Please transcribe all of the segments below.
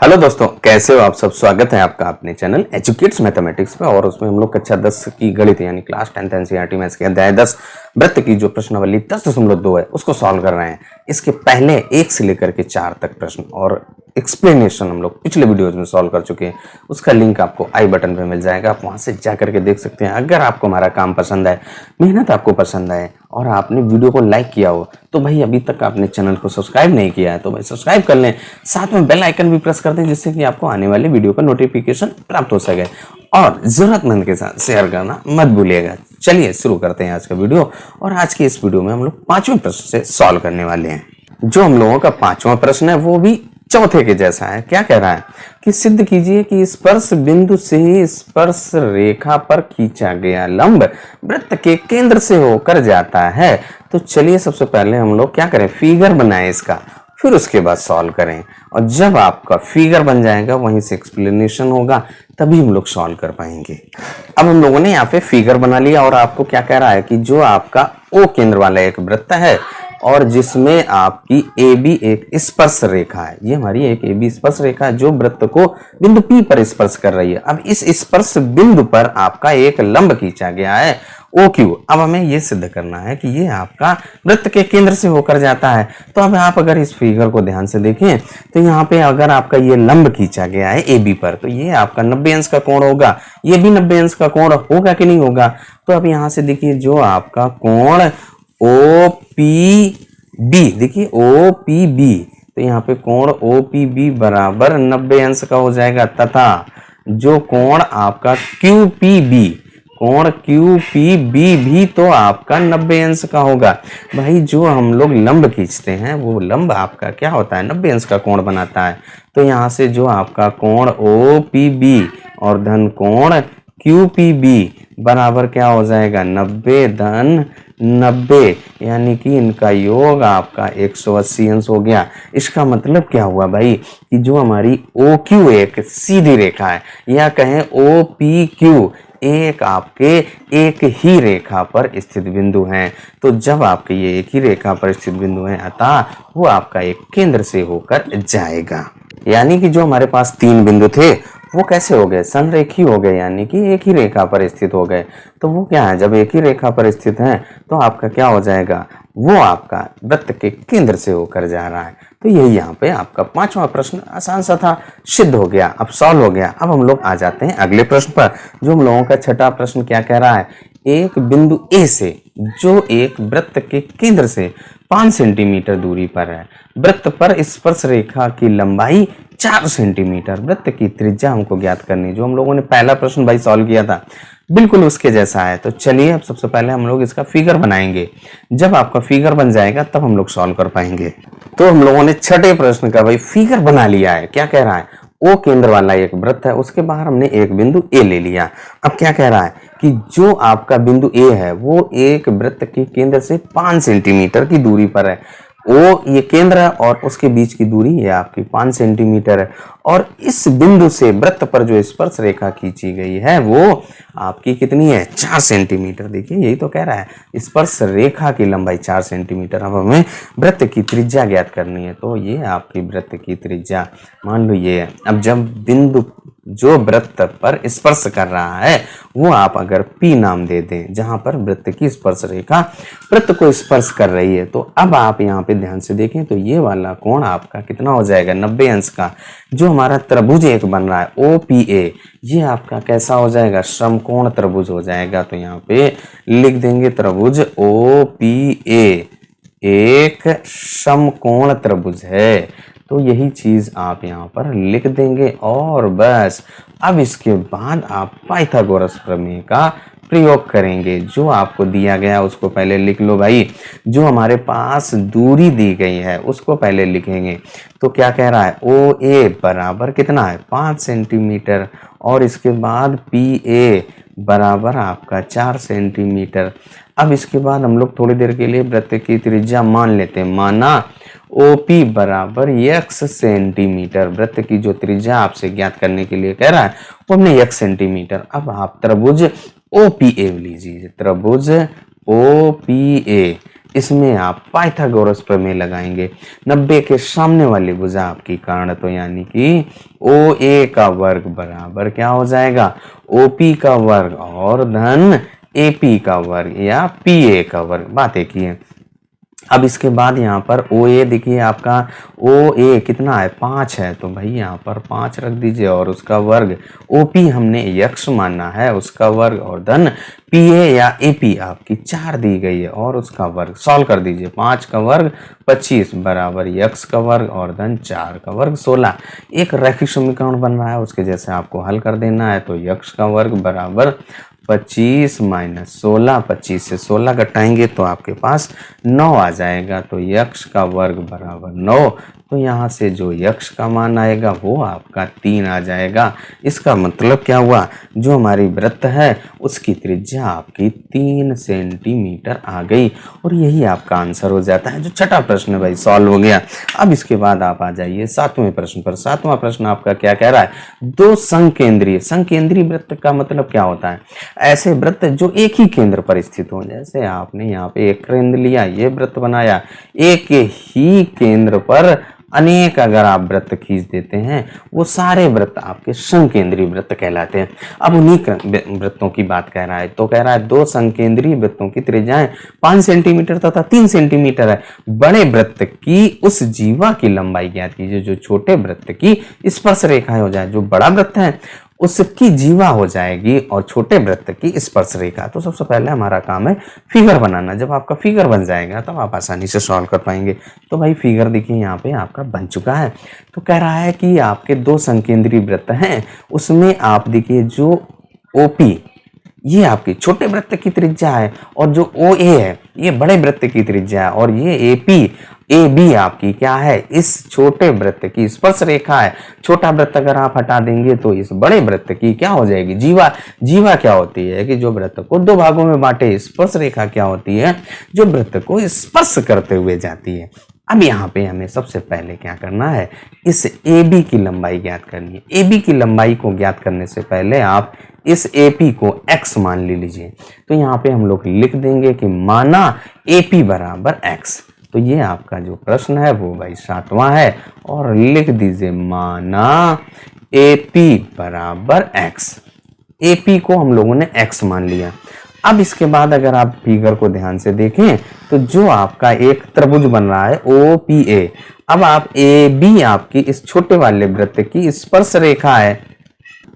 Hello दोस्तों, कैसे हो आप सब। स्वागत है आपका अपने चैनल एजुकेट्स मैथमेटिक्स पे। और उसमें हम लोग कक्षा 10 की गणित यानी क्लास 10th एनसीईआरटी मैथ्स के अध्याय 10 वृत्त की जो प्रश्नावली 10.2 है उसको सॉल्व कर रहे हैं। इसके पहले 1 से लेकर के 4 तक प्रश्न और एक्सप्लेनेशन हम लोग पिछले वीडियोज में सॉल्व कर चुके हैं। उसका लिंक आपको आई बटन पे मिल जाएगा, आप वहां से जा करके देख सकते हैं। अगर आपको हमारा काम पसंद आए, मेहनत आपको पसंद आए और आपने वीडियो को लाइक किया हो तो भाई अभी तक आपने चैनल को सब्सक्राइब नहीं किया है तो भाई सब्सक्राइब कर लें, साथ में बेल आइकन भी प्रेस कर दें जिससे कि आपको आने वाली वीडियो का नोटिफिकेशन प्राप्त हो सके। और जरूरतमंद के साथ शेयर करना मत भूलिएगा। चलिए शुरू करते हैं आज का वीडियो। और आज की इस वीडियो में हम लोग 5वें प्रश्न से सॉल्व करने वाले हैं। जो हम लोगों का 5वां प्रश्न है वो भी चौथे के जैसा है। क्या कह रहा है कि सिद्ध कीजिए कि स्पर्श बिंदु से स्पर्श रेखा पर खींचा गया लंब वृत्त के केंद्र से होकर जाता है। तो चलिए सबसे पहले हम लोग क्या करें, फिगर बनाएं इसका, फिर उसके बाद सॉल्व करें। और जब आपका फिगर बन जाएगा वहीं से एक्सप्लेनेशन होगा, तभी हम लोग सॉल्व कर पाएंगे। अब हम लोगों ने यहाँ पे फिगर बना लिया और आपको क्या कह रहा है कि जो आपका ओ केंद्र वाला एक वृत्त है और जिसमें आपकी ए बी एक स्पर्श रेखा है, ये हमारी एक ए बी स्पर्श रेखा है जो वृत्त को बिंदु पी पर स्पर्श कर रही है। अब इस स्पर्श बिंदु पर आपका एक लंब खींचा गया है ओ क्यू। अब हमें ये सिद्ध करना है कि ये आपका वृत्त के केंद्र से होकर जाता है। तो अब आप अगर इस फिगर को ध्यान से देखें तो यहाँ पे अगर आपका ये लंब खींचा गया है ए बी पर तो ये आपका 90 अंश का कोण होगा, ये भी 90 अंश का कोण होगा कि नहीं होगा। तो अब यहाँ से देखिए जो आपका कोण ओ पी बी, देखिए ओ पी बी, तो यहाँ पे कोण ओ पी बी बराबर 90 अंश का हो जाएगा तथा जो कोण आपका क्यू पी बी, कोण क्यू पी बी भी तो आपका 90 अंश का होगा। भाई जो हम लोग लंब खींचते हैं वो लंब आपका क्या होता है, 90 अंश का कोण बनाता है। तो यहाँ से जो आपका कोण ओ पी बी और धन कोण क्यू पी बी बराबर क्या हो जाएगा, 90 धन 90, यानी कि इनका योग आपका 180 अंश हो गया। इसका मतलब क्या हुआ भाई कि जो हमारी ओ क्यू एक सीधी रेखा है या कहें ओ पी क्यू एक आपके एक ही रेखा पर स्थित बिंदु हैं। तो जब आपके ये एक ही रेखा पर स्थित बिंदु हैं अतः वो आपका एक केंद्र से होकर जाएगा। यानी कि जो हमारे पास 3 बिंदु थे वो कैसे हो गए, संरेखी हो गए, यानी कि एक ही रेखा पर स्थित हो गए। तो वो क्या है, जब एक ही रेखा पर स्थित है तो आपका क्या हो जाएगा, वो आपका वृत्त के केंद्र से होकर जा रहा है। तो यही यहाँ पे आपका 5वां प्रश्न आसान सा था, सिद्ध हो गया, अब सॉल्व हो गया। अब हम लोग आ जाते हैं अगले प्रश्न पर। जो हम लोगों का 6वां प्रश्न क्या कह रहा है, एक बिंदु ए से जो एक वृत्त के केंद्र से 5 सेंटीमीटर दूरी पर है, वृत्त पर स्पर्श रेखा की लंबाई 4 सेंटीमीटर, वृत्त की त्रिज्या हमको ज्ञात करनी। जो हम लोगों ने पहला प्रश्न भाई सॉल्व किया था बिल्कुल उसके जैसा है। तो चलिए अब सबसे पहले हम लोग इसका फिगर बनाएंगे। जब आपका फिगर बन जाएगा तब हम लोग सॉल्व कर पाएंगे। तो हम लोगों ने 6ठे प्रश्न का भाई फिगर बना लिया है। क्या कह रहा है, ओ केंद्र वाला एक वृत्त है, उसके बाहर हमने एक बिंदु ए ले लिया। अब क्या कह रहा है कि जो आपका बिंदु ए है वो एक वृत्त के केंद्र से 5 सेंटीमीटर की दूरी पर है। ओ ये केंद्र है और उसके बीच की दूरी ये आपकी 5 सेंटीमीटर है। और इस बिंदु से वृत्त पर जो स्पर्श रेखा खींची गई है वो आपकी कितनी है, 4 सेंटीमीटर। देखिए यही तो कह रहा है, स्पर्श रेखा की लंबाई 4 सेंटीमीटर। अब हमें वृत्त की त्रिज्या ज्ञात करनी है। तो ये आपकी वृत्त की त्रिज्या मान लो ये है। अब जब बिंदु जो वृत्त पर स्पर्श कर रहा है वो आप अगर P नाम दे दें, जहां पर वृत्त की स्पर्श रेखा वृत्त को स्पर्श कर रही है, तो अब आप यहाँ पे ध्यान से देखें तो ये वाला कोण आपका कितना हो जाएगा, 90 अंश का। जो हमारा त्रिभुज एक बन रहा है OPA, ये आपका कैसा हो जाएगा, समकोण त्रिभुज हो जाएगा। तो यहाँ पे लिख देंगे त्रिभुज OPA एक समकोण त्रिभुज है। तो यही चीज आप यहाँ पर लिख देंगे और बस अब इसके बाद आप पाइथागोरस प्रमेय का प्रयोग करेंगे। जो आपको दिया गया उसको पहले लिख लो भाई, जो हमारे पास दूरी दी गई है उसको पहले लिखेंगे। तो क्या कह रहा है, ओ ए बराबर कितना है, 5 सेंटीमीटर और इसके बाद पी ए बराबर आपका 4 सेंटीमीटर। अब इसके बाद हम लोग थोड़ी देर के लिए वृत्त की त्रिज्या मान लेते हैं। माना OP बराबर x सेंटीमीटर, वृत्त की जो त्रिज्या आपसे ज्ञात करने के लिए कह रहा है वो हमने x सेंटीमीटर। अब आप त्रिभुज OPA लीजिए, त्रिभुज OPA इसमें आप पाइथागोरस प्रमेय लगाएंगे। 90 के सामने वाली भुजा आपकी कर्ण, तो यानी कि ओ ए का वर्ग बराबर क्या हो जाएगा, ओ पी का वर्ग और धन ए पी का वर्ग या पी ए का वर्ग। बात एक ही है। अब इसके बाद यहाँ पर ओ ए देखिए आपका ओ ए कितना है 5 है, तो भाई यहाँ पर 5 रख दीजिए और उसका वर्ग। ओ पी हमने यक्ष माना है उसका वर्ग और धन पी ए या ए पी आपकी 4 दी गई है और उसका वर्ग। सॉल्व कर दीजिए। 5 का वर्ग 25 बराबर यक्ष का वर्ग और धन 4 का वर्ग 16। एक रैखिक समीकरण बन रहा है, उसके जैसे आपको हल कर देना है। तो यक्ष का वर्ग बराबर 25 माइनस 16, 25 से 16 घटाएंगे तो आपके पास 9 आ जाएगा। तो यक्ष का वर्ग बराबर 9। तो यहाँ से जो यक्ष का मान आएगा वो आपका 3 आ जाएगा। इसका मतलब क्या हुआ, जो हमारी वृत्त है उसकी त्रिज्या आपकी 3 सेंटीमीटर आ गई और यही आपका आंसर हो जाता है। जो छठा प्रश्न है भाई सॉल्व हो गया। अब इसके बाद आप आ जाइए 7वें प्रश्न पर। 7वां प्रश्न आपका क्या कह रहा है, दो संकेंद्रीय। संकेंद्रीय वृत्त का मतलब क्या होता है, ऐसे वृत्त जो एक ही केंद्र पर स्थित हो। जैसे आपने यहाँ पे एक केंद्र लिया, ये वृत्त बनाया, एक ही केंद्र पर अनेक अगर आप वृत्त खींच देते हैं वो सारे वृत्त आपके संकेंद्रीय वृत्त कहलाते हैं। अब उन्हीं वृत्तों की बात कह रहा है। तो कह रहा है दो संकेंद्रीय वृत्तों की त्रिज्याएं 5 सेंटीमीटर तथा 3 सेंटीमीटर है। बड़े वृत्त की उस जीवा की लंबाई ज्ञात कीजिए जो छोटे वृत्त की स्पर्श रेखाएं हो जाए। जो बड़ा वृत्त है उसकी जीवा हो जाएगी और छोटे वृत्त की स्पर्श रेखा। तो सबसे पहले हमारा काम है फिगर बनाना। जब आपका फिगर बन जाएगा तब आप आसानी से सॉल्व कर पाएंगे। तो भाई फिगर देखिए यहाँ पे आपका बन चुका है। तो कह रहा है कि आपके दो संकेंद्रीय वृत्त हैं, उसमें आप देखिए जो ओपी ये आपकी छोटे वृत्त की त्रिज्या है और जो ओ ए है ये बड़े वृत्त की त्रिज्या है और ये ए पी ए बी आपकी क्या है, इस छोटे वृत्त की स्पर्श रेखा है। छोटा वृत्त अगर आप हटा देंगे तो इस बड़े वृत्त की क्या हो जाएगी, जीवा। जीवा क्या होती है कि जो वृत्त को दो भागों में बांटे। स्पर्श रेखा क्या होती है, जो वृत्त को स्पर्श करते हुए जाती है। अब यहाँ पे हमें सबसे पहले क्या करना है, इस ए बी की लंबाई ज्ञात करनी है। ए बी की लंबाई को ज्ञात करने से पहले आप इस ए पी को x मान ले लीजिए। तो यहाँ पे हम लोग लिख देंगे कि माना ए पी बराबर x। तो ये आपका जो प्रश्न है वो भाई 7वां है और लिख दीजिए माना ए पी बराबर x। ए पी को हम लोगों ने x मान लिया। अब इसके बाद अगर आप फिगर को ध्यान से देखें तो जो आपका एक त्रिभुज बन रहा है ओ पी ए। अब आप ए बी आपकी इस छोटे वाले वृत्त की स्पर्श रेखा है,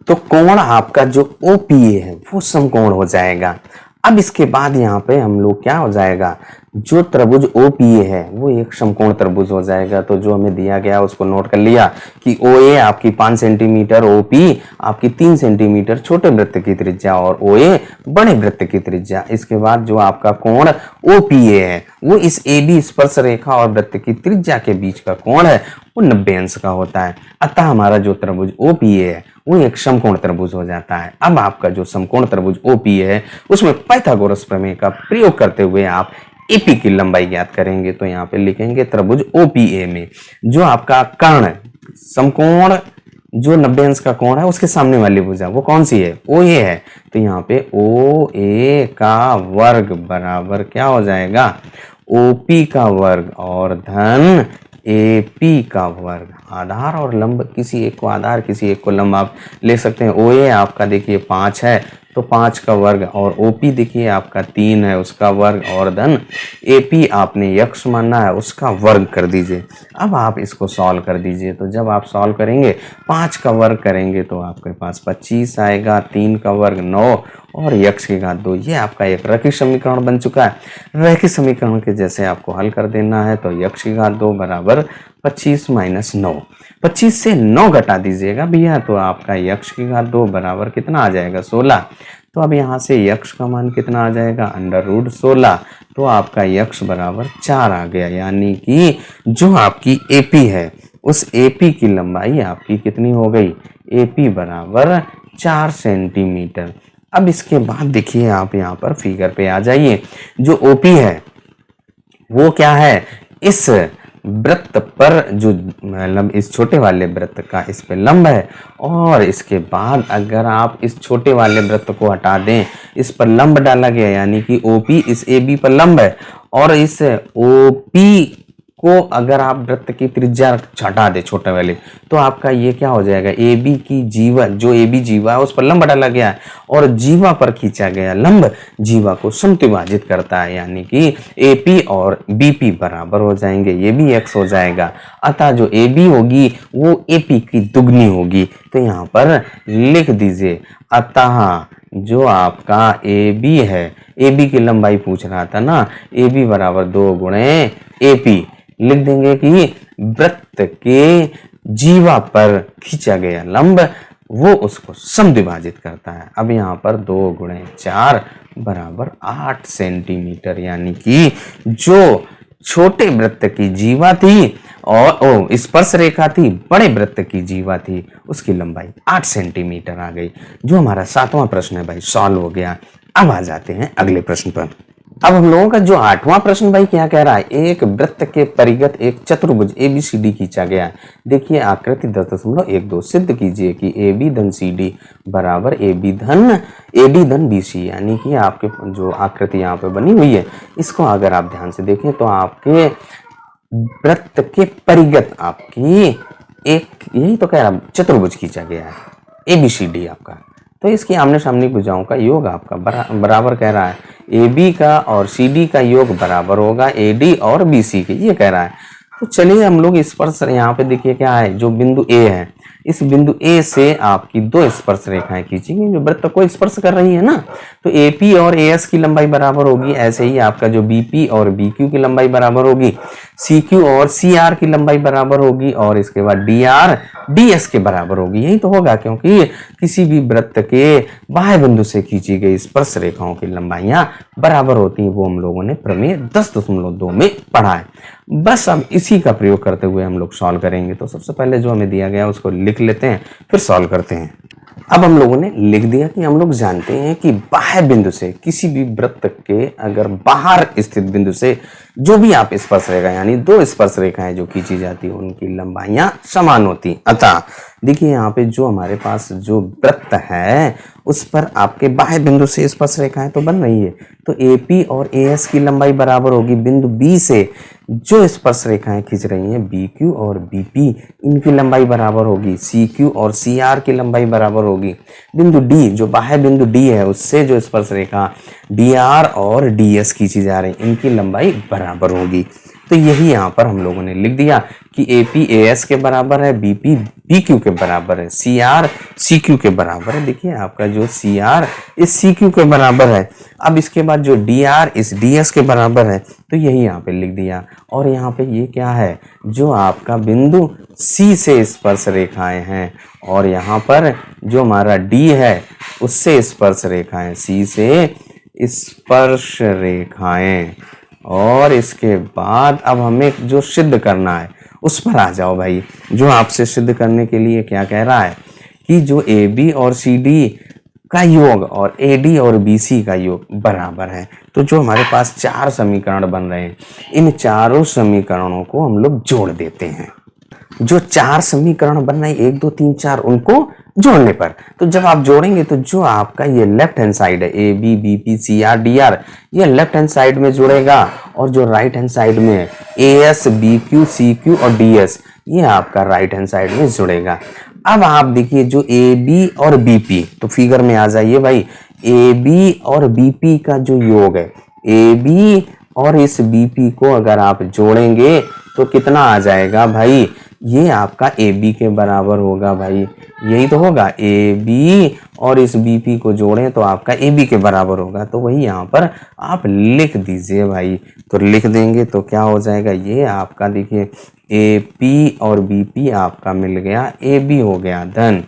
तो कोण आपका जो ओ पी ए है वो समकोण हो जाएगा। अब इसके बाद यहाँ पे हम लोग क्या हो जाएगा, जो त्रिभुज ओ पी ए है वो एक समकोण त्रिभुज हो जाएगा। तो जो हमें दिया गया उसको नोट कर लिया कि ओ ए आपकी 5 सेंटीमीटर, ओ पी आपकी 3 सेंटीमीटर छोटे वृत्त की त्रिज्या और ओ ए बड़े वृत्त की त्रिज्या। इसके बाद जो आपका कोण ओ पी ए है वो इस ए बी स्पर्श रेखा और वृत्त की त्रिज्या के बीच का कोण है वो 90 अंश का होता है। अतः हमारा जो त्रिभुज ओ पी ए है वो एक समकोण त्रिभुज हो जाता है। अब आपका जो समकोण त्रिभुज ओ पी ए है उसमें पाइथागोरस प्रमेय का प्रयोग करते हुए आप एपी की लंबाई ज्ञात करेंगे। तो यहाँ पे लिखेंगे त्रिभुज ओपीए में जो आपका कर्ण समकोण जो 90 अंश का कोण है उसके सामने वाली भुजा वो कौन सी है, ओ ए है। तो यहाँ पे ओ ए का वर्ग बराबर क्या हो जाएगा, ओपी का वर्ग और धन ए पी का वर्ग। आधार और लंब, किसी एक को आधार किसी एक को लंब आप ले सकते हैं। ओ ए आपका देखिए 5 है तो 5 का वर्ग और ओपी देखिए आपका 3 है उसका वर्ग और धन एपी आपने यक्ष मानना है उसका वर्ग कर दीजिए। अब आप इसको सॉल्व कर दीजिए। तो जब आप सॉल्व करेंगे 5 का वर्ग करेंगे तो आपके पास 25 आएगा, 3 का वर्ग 9 और यक्ष की घात 2। ये आपका एक रैखिक समीकरण बन चुका है। रैखिक समीकरण के जैसे आपको हल कर देना है तो यक्ष की घात 2 बराबर 25 माइनस 9। 25 से 9 घटा दीजिएगा भैया तो आपका यक्ष की घात 2 बराबर कितना आ जाएगा, 16। तो अब यहाँ से यक्ष का मान कितना आ जाएगा, √16। तो आपका यक्ष बराबर 4 आ गया। यानी कि जो आपकी एपी है उस एपी की लंबाई आपकी कितनी हो गई, एपी बराबर 4 सेंटीमीटर। अब इसके बाद देखिए आप यहाँ पर फिगर पे आ जाइए। जो ओपी है वो क्या है, इस वृत्त पर जो मतलब इस छोटे वाले वृत्त का इस पे लंब है, और इसके बाद अगर आप इस छोटे वाले वृत्त को हटा दें, इस पर लंब डाला गया यानी कि OP इस AB पर लंब है, और इस OP को अगर आप वृत्त की त्रिज्या हटा दे छोटे वाले, तो आपका ये क्या हो जाएगा, AB की जीवा, जो AB जीवा है उस पर लंब डाला गया है, और जीवा पर खींचा गया लंब जीवा को समद्विभाजित करता है, यानी कि AP और BP बराबर हो जाएंगे, ये भी x हो जाएगा। अतः जो AB होगी वो AP की दुगनी होगी। तो यहाँ पर लिख दीजिए, अतः जो आपका AB है, AB की लंबाई पूछ रहा था ना, AB बराबर 2 गुणे AP, लिख देंगे कि वृत्त के जीवा पर खींचा गया लंब वो उसको समद्विभाजित करता है। अब यहाँ पर 2 गुणे 4 बराबर 8 सेंटीमीटर, यानी कि जो छोटे वृत्त की जीवा थी और स्पर्श रेखा थी, बड़े वृत्त की जीवा थी, उसकी लंबाई 8 सेंटीमीटर आ गई। जो हमारा 7वां प्रश्न है भाई सॉल्व हो गया। अब आ जाते हैं अगले प्रश्न पर। अब हम लोगों का जो 8वां प्रश्न भाई क्या कह रहा है, एक वृत्त के परिगत एक चतुर्भुज ABCD खींचा गया है। देखिए आकृति 10.12 सिद्ध कीजिए कि AB धन CD बराबर AD धन BC, यानी कि आपके जो आकृति यहाँ पे बनी हुई है, इसको अगर आप ध्यान से देखें तो आपके वृत्त के परिगत आपकी एक, यही तो कह रहा चतुर्भुज खींचा गया है ABCD आपका, तो इसकी आमने सामने भुजाओं का योग आपका बराबर कह रहा है AB का और CD का योग बराबर होगा AD और BC के, ये कह रहा है। तो चलिए हम लोग स्पर्श, यहाँ पे देखिए क्या है, जो बिंदु A है, इस बिंदु A से आपकी 2 स्पर्श रेखाएं खींचेंगी जो वृत्त को स्पर्श कर रही है ना, तो AP और AS की लंबाई बराबर होगी। ऐसे ही आपका जो BP और BQ की लंबाई बराबर होगी, CQ और CR की लंबाई बराबर होगी, और इसके बाद DR DS के बराबर होगी। यही तो होगा, क्योंकि किसी भी वृत्त के बाह्य बिंदु से खींची गई स्पर्श रेखाओं की लंबाइयां बराबर होती हैं। वो हम लोगों ने प्रमेय 10.2 में पढ़ा है। बस अब इसी का प्रयोग करते हुए हम लोग सॉल्व करेंगे। तो सबसे पहले जो हमें दिया गया उसको लिख लेते हैं, फिर सॉल्व करते हैं। अब हम लोगों ने लिख दिया कि हम लोग जानते हैं कि बाह्य बिंदु से किसी भी वृत्त के अगर बाहर स्थित बिंदु से जो भी आप स्पर्श रेखा, यानी 2 स्पर्श रेखाएं जो खींची जाती है, उनकी लंबाइयां समान होती। अतः देखिए यहाँ पे जो हमारे पास जो वृत्त है उस पर आपके बाह्य बिंदु से स्पर्श रेखाएं तो बन रही है, तो AP और AS की लंबाई बराबर होगी। बिंदु B से जो स्पर्श रेखाएं खींच रही हैं BQ और BP, इनकी लंबाई बराबर होगी। CQ और CR की लंबाई बराबर होगी। बिंदु D, जो बाह्य बिंदु D है, उससे जो स्पर्श रेखा DR और DS खींची जा रही, इनकी लंबाई बराबर होगी। तो यही यहाँ पर हम लोगों ने लिख दिया कि AP AS के बराबर है, BP BQ के बराबर है, CR CQ के बराबर है। देखिए आपका जो CR इस CQ के बराबर है। अब इसके बाद जो DR इस DS के बराबर है, तो यही यहाँ पे लिख दिया। और यहाँ पे ये क्या है, जो आपका बिंदु C से स्पर्श रेखाएं हैं, और यहाँ पर जो हमारा D है उससे स्पर्श रेखाएं, C से स्पर्श रेखाएं। और इसके बाद अब हमें जो सिद्ध करना है उस पर आ जाओ भाई। जो आपसे सिद्ध करने के लिए क्या कह रहा है कि जो AB और CD का योग और AD और BC का योग बराबर है। तो जो हमारे पास 4 समीकरण बन रहे हैं, इन चारों समीकरणों को हम लोग जोड़ देते हैं। जो 4 समीकरण बन रहे हैं 1 2 3 4, उनको जोड़ने पर, तो जब आप जोड़ेंगे तो जो आपका ये लेफ्ट हैंड साइड है AB BP CR DR, ये लेफ्ट हैंड साइड में जुड़ेगा, और जो राइट हैंड साइड में है AS BQ CQ और DS, ये आपका राइट हैंड साइड में जुड़ेगा। अब आप देखिए जो AB और BP, तो फिगर में आ जाइए भाई। AB और BP का जो योग है, AB और इस BP को अगर आप जोड़ेंगे तो कितना आ जाएगा भाई, ये आपका AB के बराबर होगा भाई। यही तो होगा, AB और इस BP को जोड़ें तो आपका AB के बराबर होगा। तो वही यहाँ पर आप लिख दीजिए भाई। तो लिख देंगे तो क्या हो जाएगा, ये आपका देखिए AP और BP आपका मिल गया, AB हो गया धन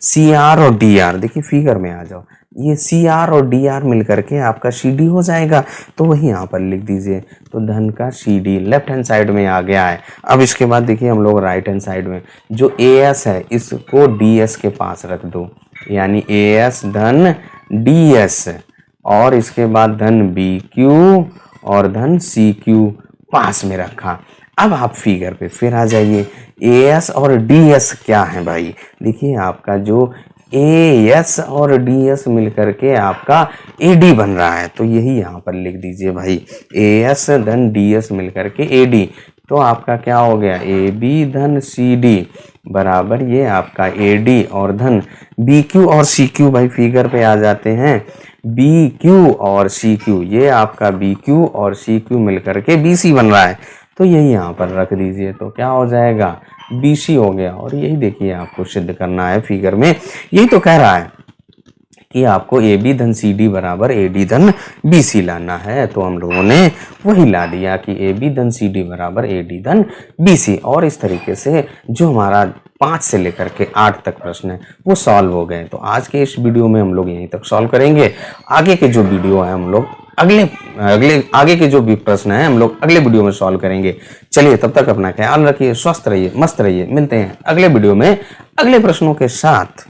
CR और DR। देखिए फिगर में आ जाओ, ये CR और DR मिलकर के आपका CD हो जाएगा। तो वही यहाँ पर लिख दीजिए, तो धन का CD लेफ्ट हैंड साइड में आ गया है। अब इसके बाद देखिए हम लोग राइट हैंड साइड में जो AS है इसको DS के पास रख दो, यानी AS धन DS, और इसके बाद धन BQ और धन CQ पास में रखा। अब आप फिगर पे फिर आ जाइए। एएस और डीएस क्या है भाई? देखिए आपका जो एएस और डीएस मिलकर के आपका एडी बन रहा है, तो यही यहाँ पर लिख दीजिए भाई, एएस धन डीएस मिलकर के एडी। तो आपका क्या हो गया, ए बी धन सी डी बराबर ये आपका ए डी और धन बी क्यू और सी क्यू। भाई फिगर पे आ जाते हैं, बी क्यू और सी क्यू, ये आपका बी क्यू और सी क्यू मिलकर के बी सी बन रहा है, तो यही यहाँ पर रख दीजिए, तो क्या हो जाएगा, बी सी हो गया। और यही देखिए आपको सिद्ध करना है फिगर में, यही तो कह रहा है कि आपको ए बी धन सी डी बराबर ए डी धन बी सी लाना है। तो हम लोगों ने वही ला दिया कि ए बी धन सी डी बराबर ए डी धन बी सी। और इस तरीके से जो हमारा 5 से लेकर के 8 तक प्रश्न है वो सॉल्व हो गए। तो आज के इस वीडियो में हम लोग यहीं तक सॉल्व करेंगे। आगे के जो वीडियो है हम लोग आगे के जो भी प्रश्न है हम लोग अगले वीडियो में सॉल्व करेंगे। चलिए तब तक अपना ख्याल रखिए, स्वस्थ रहिए, मस्त रहिए। मिलते हैं अगले वीडियो में अगले प्रश्नों के साथ।